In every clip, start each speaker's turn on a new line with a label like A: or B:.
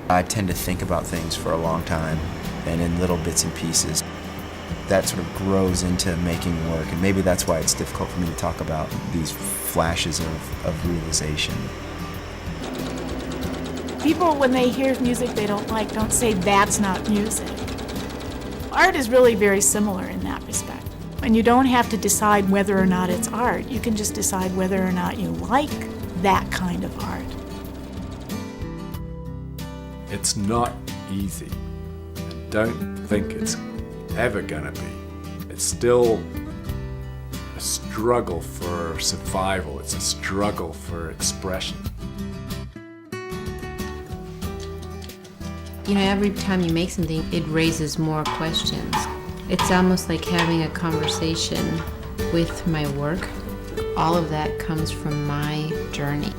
A: I tend to think about things for a long time and in little bits and pieces. That sort of grows into making work, and maybe that's why it's difficult for me to talk about these flashes of realization.
B: People, when they hear music they don't like, don't say that's not music. Art is really very similar in that respect. And you don't have to decide whether or not it's art. You can just decide whether or not you like that kind of art.
C: It's not easy. I don't think it's ever gonna be. It's still a struggle for survival. It's a struggle for expression.
D: You know, every time you make something, it raises more questions. It's almost like having a conversation with my work. All of that comes from my journey.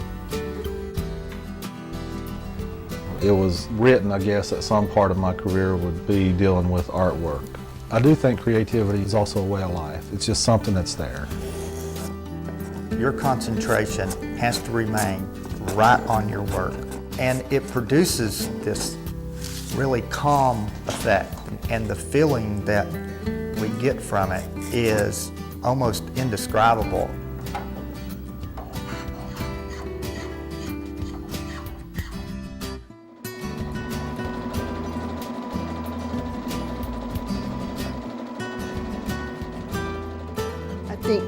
E: It was written, I guess, that some part of my career would be dealing with artwork. I do think creativity is also a way of life. It's just something that's there.
F: Your concentration has to remain right on your work. And it produces this really calm effect. And the feeling that we get from it is almost indescribable.
G: I think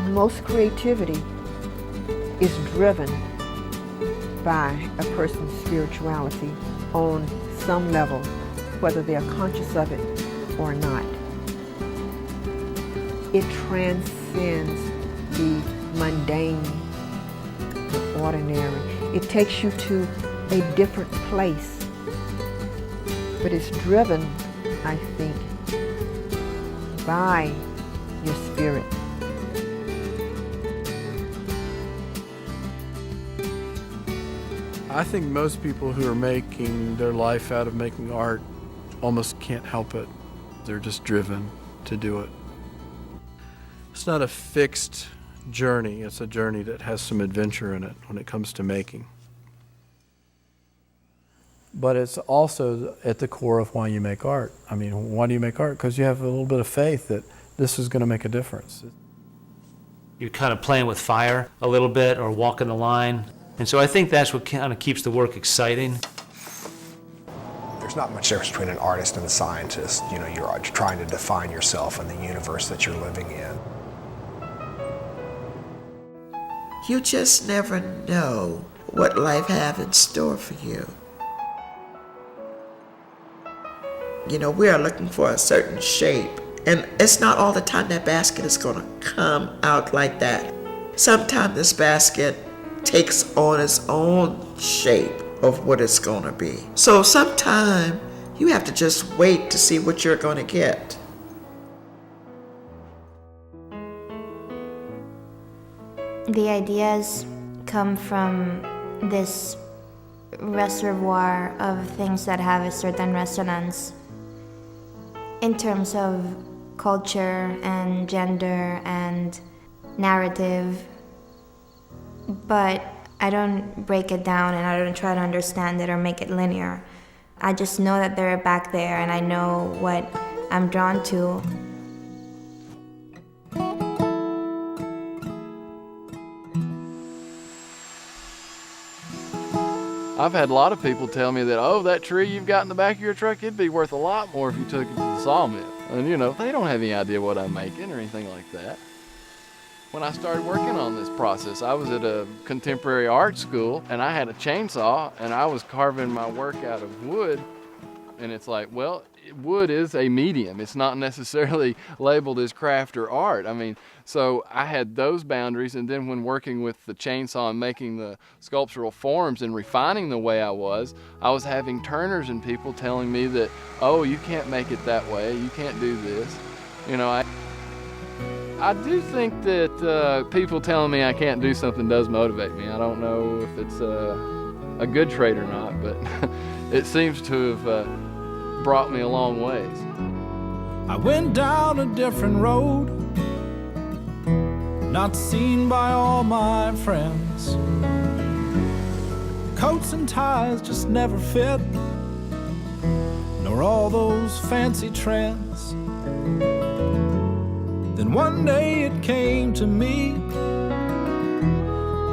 G: most creativity is driven by a person's spirituality on some level, whether they're conscious of it or not. It transcends the mundane, the ordinary. It takes you to a different place, but it's driven, I think, by your spirit.
H: I think most people who are making their life out of making art almost can't help it. They're just driven to do it. It's not a fixed journey. It's a journey that has some adventure in it when it comes to making. But it's also at the core of why you make art. I mean, why do you make art? Because you have a little bit of faith that this is going to make a difference.
I: You're kind of playing with fire a little bit or walking the line. And so I think that's what kind of keeps the work exciting.
J: There's not much difference between an artist and a scientist. You know, you're trying to define yourself in the universe that you're living in.
K: You just never know what life have in store for you. You know, we are looking for a certain shape, and it's not all the time that basket is going to come out like that. Sometimes this basket takes on its own shape of what it's going to be. So sometimes you have to just wait to see what you're going to get.
L: The ideas come from this reservoir of things that have a certain resonance in terms of culture and gender and narrative. But I don't break it down and I don't try to understand it or make it linear. I just know that they're back there and I know what I'm drawn to.
H: I've had a lot of people tell me that, oh, that tree you've got in the back of your truck, it'd be worth a lot more if you took it to the sawmill. And you know, they don't have any idea what I'm making or anything like that. When I started working on this process, I was at a contemporary art school and I had a chainsaw and I was carving my work out of wood. And it's like, well, wood is a medium. It's not necessarily labeled as craft or art. I mean, so I had those boundaries, and then when working with the chainsaw and making the sculptural forms and refining the way I was having turners and people telling me that, oh, you can't make it that way, you can't do this. You know, I do think that people telling me I can't do something does motivate me. I don't know if it's a good trait or not, but it seems to have brought me a long ways.
M: I went down a different road, not seen by all my friends. coats and ties just never fit, nor all those fancy trends. Then one day it came to me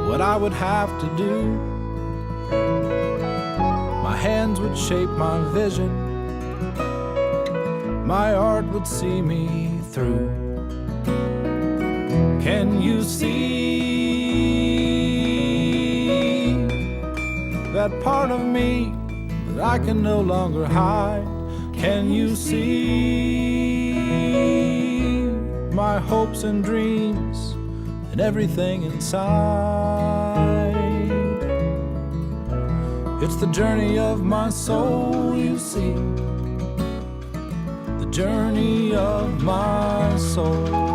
M: what I would have to do. My hands would shape my vision, my art would see me through. Can you see that part of me that I can no longer hide? Can you see my hopes and dreams and everything inside? It's the journey of my soul, you see, the journey of my soul.